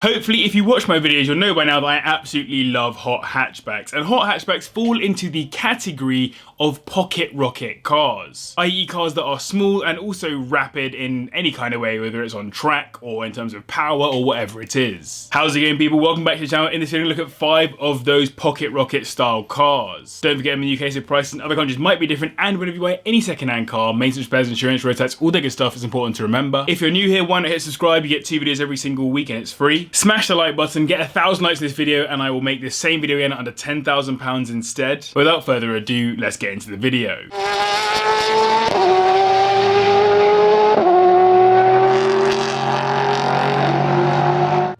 Hopefully, if you watch my videos, you'll know by now that I absolutely love hot hatchbacks. And hot hatchbacks fall into the category of pocket rocket cars, i.e. cars that are small and also rapid in any kind of way, whether it's on track or in terms of power or whatever it is. How's it going, people? Welcome back to the channel. In this video, look at 5 of those pocket rocket style cars. Don't forget, in the UK, so prices in other countries might be different, and whenever you buy any second-hand car, maintenance, repairs, insurance, road tax, all that good stuff is important to remember. If you're new here, why not hit subscribe? You get 2 videos every single week and it's free. Smash the like button, get 1,000 likes to this video, and I will make this same video again under £10,000 instead. Without further ado, let's get into the video.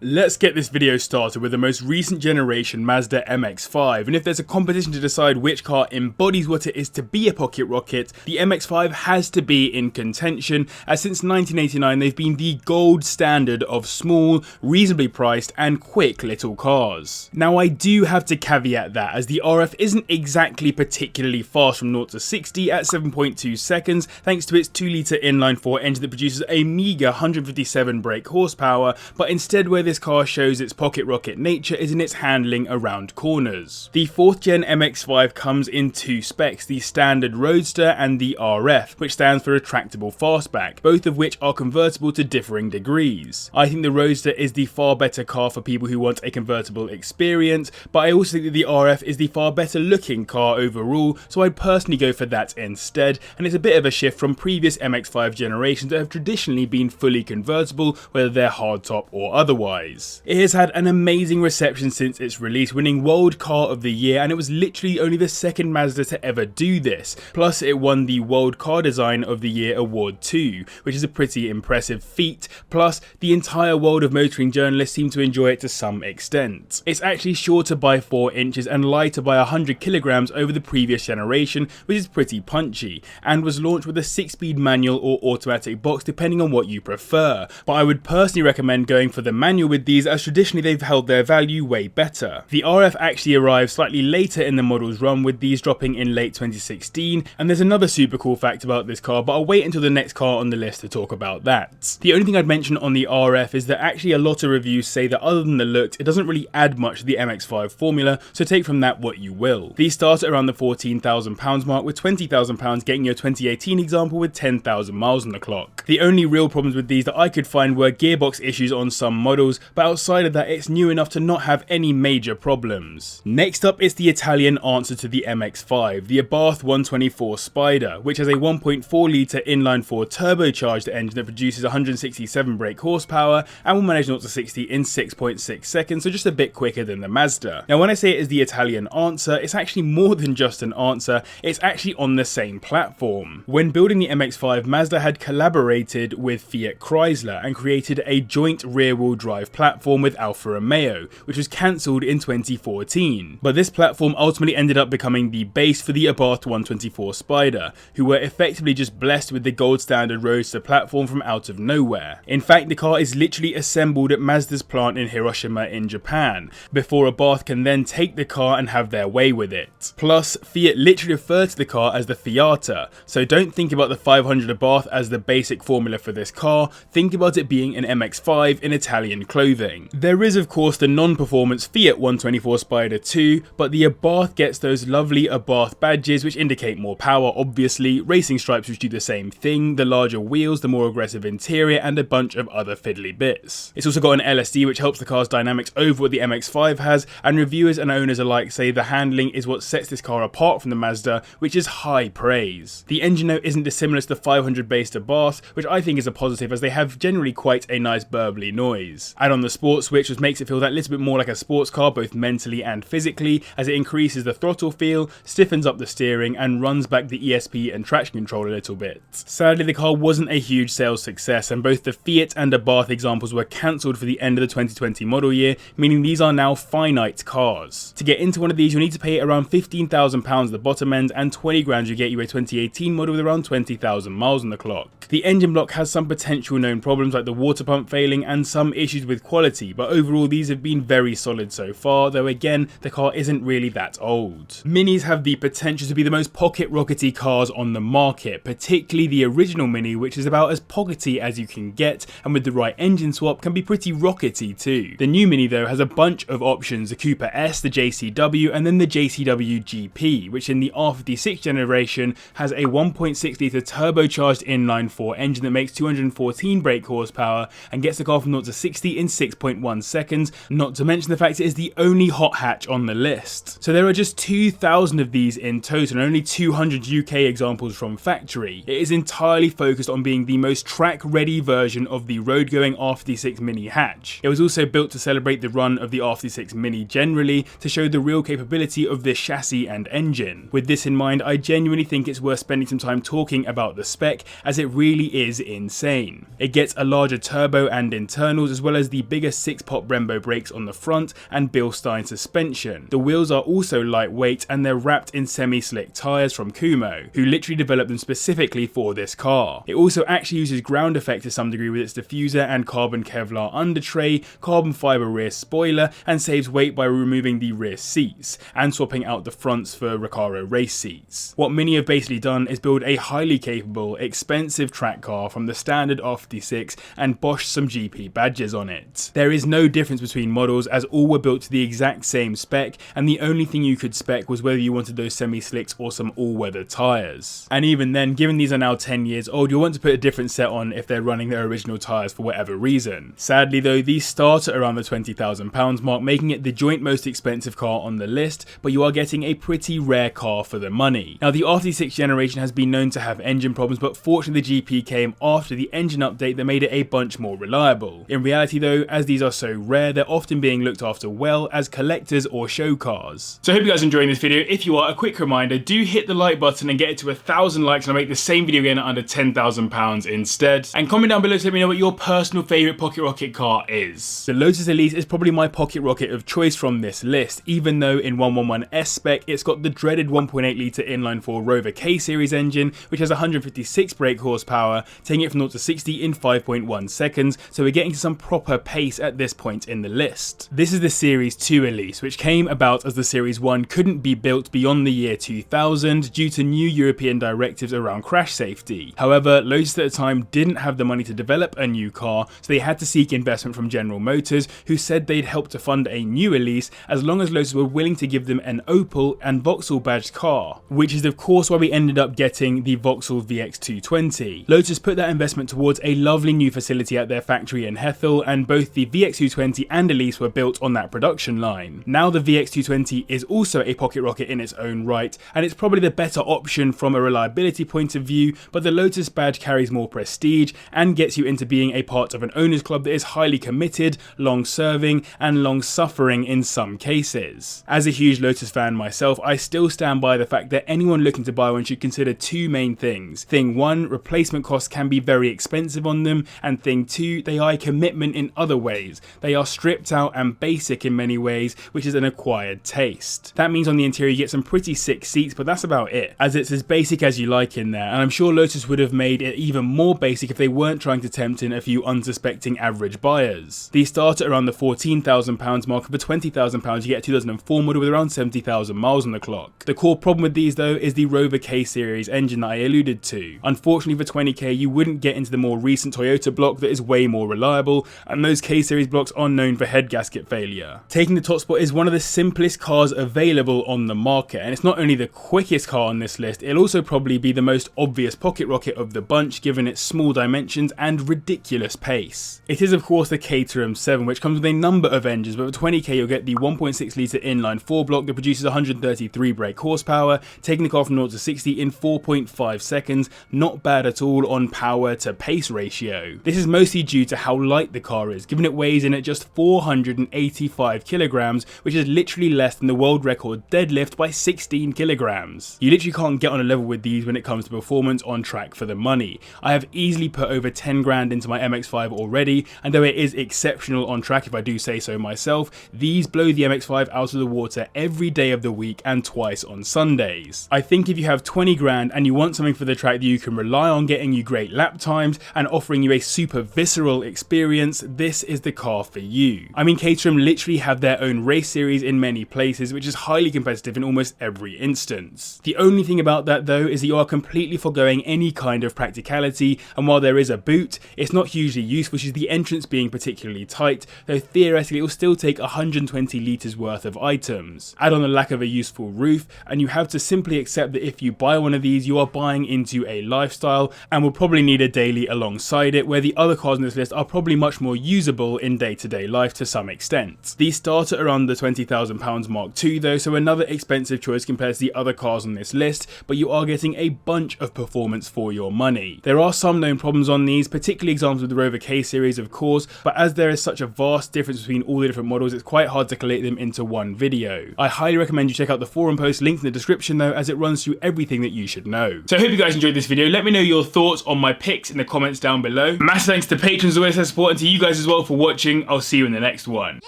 Let's get this video started with the most recent generation Mazda MX-5, and if there's a competition to decide which car embodies what it is to be a pocket rocket, the MX-5 has to be in contention, as since 1989 they've been the gold standard of small, reasonably priced and quick little cars. Now I do have to caveat that, as the RF isn't exactly particularly fast from 0 to 60 at 7.2 seconds thanks to its 2-litre inline-4 engine that produces a meager 157 brake horsepower, but instead where this car shows its pocket rocket nature is in its handling around corners. The 4th gen MX-5 comes in 2 specs, the standard Roadster and the RF, which stands for retractable fastback, both of which are convertible to differing degrees. I think the Roadster is the far better car for people who want a convertible experience, but I also think that the RF is the far better looking car overall, so I'd personally go for that instead, and it's a bit of a shift from previous MX-5 generations that have traditionally been fully convertible, whether they're hardtop or otherwise. It has had an amazing reception since its release, winning World Car of the Year, and it was literally only the second Mazda to ever do this. Plus it won the World Car Design of the Year award too, which is a pretty impressive feat, plus the entire world of motoring journalists seem to enjoy it to some extent. It's actually shorter by 4 inches and lighter by 100 kilograms over the previous generation, which is pretty punchy, and was launched with a 6-speed manual or automatic box depending on what you prefer, but I would personally recommend going for the manual with these, as traditionally they've held their value way better. The RF actually arrived slightly later in the model's run, with these dropping in late 2016, and there's another super cool fact about this car, but I'll wait until the next car on the list to talk about that. The only thing I'd mention on the RF is that actually a lot of reviews say that other than the looks, it doesn't really add much to the MX-5 formula, so take from that what you will. These start at around the £14,000 mark, with £20,000 getting your 2018 example with 10,000 miles on the clock. The only real problems with these that I could find were gearbox issues on some models, but outside of that it's new enough to not have any major problems. Next up is the Italian answer to the MX-5, the Abarth 124 Spider, which has a 1.4 litre inline-4 turbocharged engine that produces 167 brake horsepower and will manage 0 to 60 in 6.6 seconds, so just a bit quicker than the Mazda. Now when I say it is the Italian answer, it's actually more than just an answer, it's actually on the same platform. When building the MX-5, Mazda had collaborated with Fiat Chrysler and created a joint rear-wheel drive platform with Alfa Romeo, which was cancelled in 2014. But this platform ultimately ended up becoming the base for the Abarth 124 Spider, who were effectively just blessed with the gold standard Roadster platform from out of nowhere. In fact, the car is literally assembled at Mazda's plant in Hiroshima in Japan, before Abarth can then take the car and have their way with it. Plus, Fiat literally referred to the car as the Fiata, so don't think about the 500 Abarth as the basic formula for this car, think about it being an MX-5 in Italian clothing. There is of course the non-performance Fiat 124 Spider 2, but the Abarth gets those lovely Abarth badges which indicate more power, obviously, racing stripes which do the same thing, the larger wheels, the more aggressive interior, and a bunch of other fiddly bits. It's also got an LSD which helps the car's dynamics over what the MX-5 has, and reviewers and owners alike say the handling is what sets this car apart from the Mazda, which is high praise. The engine note isn't dissimilar to the 500 based Abarth, which I think is a positive as they have generally quite a nice burbly noise. Add on the sports switch, which makes it feel that little bit more like a sports car both mentally and physically, as it increases the throttle feel, stiffens up the steering, and runs back the ESP and traction control a little bit. Sadly, the car wasn't a huge sales success, and both the Fiat and Abarth examples were cancelled for the end of the 2020 model year, meaning these are now finite cars. To get into one of these, you'll need to pay around £15,000 at the bottom end, and 20 grand you get you a 2018 model with around 20,000 miles on the clock. The engine block has some potential known problems like the water pump failing and some issues with with quality, but overall these have been very solid so far, though again, the car isn't really that old. Minis have the potential to be the most pocket rockety cars on the market, particularly the original Mini, which is about as pockety as you can get, and with the right engine swap can be pretty rockety too. The new Mini though has a bunch of options: the Cooper S, the JCW, and then the JCW GP, which in the R56 generation has a 1.6 litre turbocharged inline-4 engine that makes 214 brake horsepower and gets the car from 0 to 60 in 6.1 seconds, not to mention the fact it is the only hot hatch on the list. So there are just 2,000 of these in total and only 200 UK examples from factory. It is entirely focused on being the most track-ready version of the road-going R56 Mini hatch. It was also built to celebrate the run of the R56 Mini generally, to show the real capability of this chassis and engine. With this in mind, I genuinely think it's worth spending some time talking about the spec, as it really is insane. It gets a larger turbo and internals, as well as the bigger 6-pot Brembo brakes on the front and Bilstein suspension. The wheels are also lightweight and they're wrapped in semi-slick tyres from Kumho, who literally developed them specifically for this car. It also actually uses ground effect to some degree with its diffuser and carbon Kevlar under tray, carbon fibre rear spoiler, and saves weight by removing the rear seats and swapping out the fronts for Recaro race seats. What Mini have basically done is build a highly capable, expensive track car from the standard R56 and bosh some GP badges on it. There is no difference between models, as all were built to the exact same spec, and the only thing you could spec was whether you wanted those semi-slicks or some all-weather tyres. And even then, given these are now 10 years old, you'll want to put a different set on if they're running their original tyres for whatever reason. Sadly though, these start at around the £20,000 mark, making it the joint most expensive car on the list, but you are getting a pretty rare car for the money. Now the R56 generation has been known to have engine problems, but fortunately the GP came after the engine update that made it a bunch more reliable. In reality though, as these are so rare, they're often being looked after well as collectors or show cars. So I hope you guys are enjoying this video. If you are, a quick reminder, do hit the like button and get it to 1,000 likes and I'll make the same video again at under £10,000 instead. And comment down below to let me know what your personal favourite pocket rocket car is. The Lotus Elise is probably my pocket rocket of choice from this list, even though in 111S spec it's got the dreaded 1.8 litre inline-4 Rover K series engine, which has 156 brake horsepower, taking it from 0 to 60 in 5.1 seconds, so we're getting to some proper pace at this point in the list. This is the Series 2 Elise, which came about as the Series 1 couldn't be built beyond the year 2000 due to new European directives around crash safety. However, Lotus at the time didn't have the money to develop a new car, so they had to seek investment from General Motors, who said they'd help to fund a new Elise as long as Lotus were willing to give them an Opel and Vauxhall badged car, which is of course why we ended up getting the Vauxhall VX220. Lotus put that investment towards a lovely new facility at their factory in Hethel, and both the VX220 and Elise were built on that production line. Now the VX220 is also a pocket rocket in its own right, and it's probably the better option from a reliability point of view, but the Lotus badge carries more prestige and gets you into being a part of an owners club that is highly committed, long-serving, and long-suffering in some cases. As a huge Lotus fan myself, I still stand by the fact that anyone looking to buy one should consider two main things. Thing one, replacement costs can be very expensive on them, and thing two, they are a commitment in other ways. They are stripped out and basic in many ways, which is an acquired taste. That means on the interior you get some pretty sick seats, but that's about it, as it's as basic as you like in there, and I'm sure Lotus would have made it even more basic if they weren't trying to tempt in a few unsuspecting average buyers. These start at around the £14,000 mark, and for £20,000 you get a 2004 model with around 70,000 miles on the clock. The core problem with these though is the Rover K series engine that I alluded to. Unfortunately for 20k you wouldn't get into the more recent Toyota block that is way more reliable, and those K series blocks are known for head gasket failure. Taking the top spot is one of the simplest cars available on the market, and it's not only the quickest car on this list, it'll also probably be the most obvious pocket rocket of the bunch given its small dimensions and ridiculous pace. It is of course the Caterham 7, which comes with a number of engines, but for 20k you'll get the 1.6 litre inline-4 block that produces 133 brake horsepower, taking the car from 0 to 60 in 4.5 seconds, not bad at all on power to pace ratio. This is mostly due to how light the car is, given it weighs in at just 485 kilograms, which is literally less than the world record deadlift by 16 kilograms. You literally can't get on a level with these when it comes to performance on track for the money. I have easily put over 10 grand into my MX-5 already, and though it is exceptional on track if I do say so myself, these blow the MX-5 out of the water every day of the week and twice on Sundays. I think if you have 20 grand and you want something for the track that you can rely on getting you great lap times and offering you a super visceral experience, this this is the car for you. I mean, Caterham literally have their own race series in many places, which is highly competitive in almost every instance. The only thing about that though is that you are completely foregoing any kind of practicality, and while there is a boot, it's not hugely useful, which is the entrance being particularly tight, though theoretically it will still take 120 litres worth of items. Add on the lack of a useful roof, and you have to simply accept that if you buy one of these, you are buying into a lifestyle and will probably need a daily alongside it, where the other cars on this list are probably much more usable in day-to-day life to some extent. These start at around the £20,000 mark too though, so another expensive choice compared to the other cars on this list, but you are getting a bunch of performance for your money. There are some known problems on these, particularly examples of the Rover K series of course, but as there is such a vast difference between all the different models, it's quite hard to collate them into one video. I highly recommend you check out the forum post linked in the description though, as it runs through everything that you should know. So I hope you guys enjoyed this video. Let me know your thoughts on my picks in the comments down below. Massive thanks to patrons always for support, and to you guys as well for watching. I'll see you in the next one.